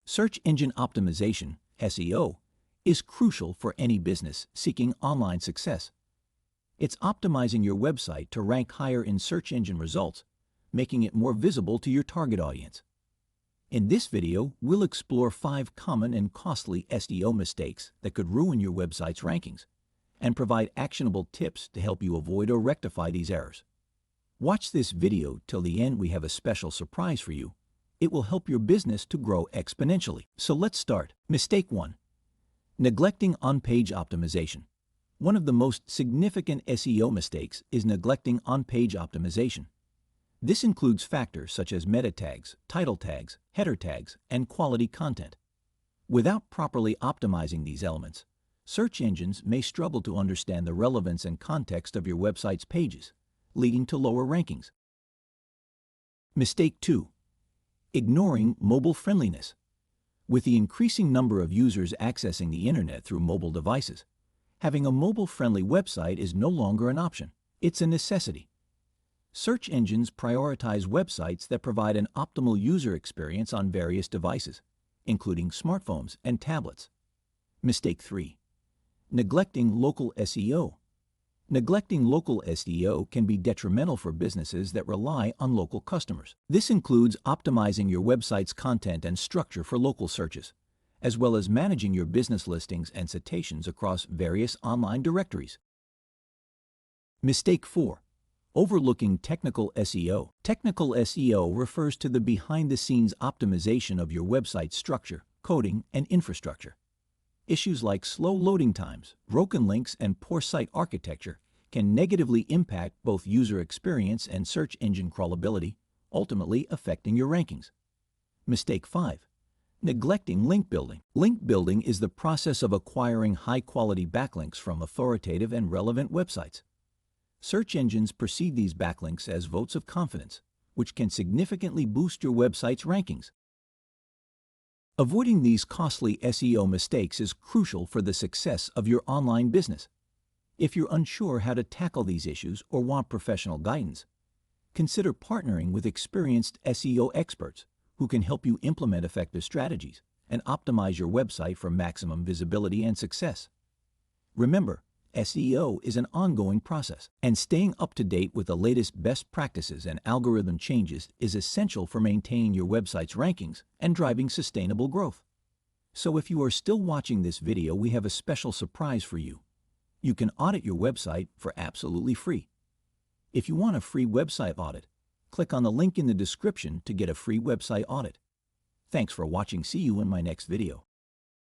Search engine optimization, SEO, is crucial for any business seeking online success. It's optimizing your website to rank higher in search engine results, making it more visible to your target audience. In this video, we'll explore 5 common and costly SEO mistakes that could ruin your website's rankings, and provide actionable tips to help you avoid or rectify these errors. Watch this video till the end. We have a special surprise for you. It will help your business to grow exponentially. So let's start. Mistake 1. Neglecting on-page optimization. One of the most significant SEO mistakes is neglecting on-page optimization. This includes factors such as meta tags, title tags, header tags, and quality content. Without properly optimizing these elements, search engines may struggle to understand the relevance and context of your website's pages, leading to lower rankings. Mistake 2. Ignoring mobile friendliness. With the increasing number of users accessing the internet through mobile devices, having a mobile-friendly website is no longer an option. It's a necessity. Search engines prioritize websites that provide an optimal user experience on various devices, including smartphones and tablets. Mistake 3. Neglecting local SEO. Neglecting local SEO can be detrimental for businesses that rely on local customers. This includes optimizing your website's content and structure for local searches, as well as managing your business listings and citations across various online directories. Mistake 4. Overlooking technical SEO. Technical SEO refers to the behind-the-scenes optimization of your website's structure, coding, and infrastructure. Issues like slow loading times, broken links, and poor site architecture can negatively impact both user experience and search engine crawlability, ultimately affecting your rankings. Mistake 5. Neglecting link building. Link building is the process of acquiring high-quality backlinks from authoritative and relevant websites. Search engines perceive these backlinks as votes of confidence, which can significantly boost your website's rankings. Avoiding these costly SEO mistakes is crucial for the success of your online business. If you're unsure how to tackle these issues or want professional guidance, consider partnering with experienced SEO experts who can help you implement effective strategies and optimize your website for maximum visibility and success. Remember, SEO is an ongoing process, and staying up to date with the latest best practices and algorithm changes is essential for maintaining your website's rankings and driving sustainable growth. So if you are still watching this video, we have a special surprise for you. You can audit your website for absolutely free. If you want a free website audit, click on the link in the description to get a free website audit. Thanks for watching. See you in my next video.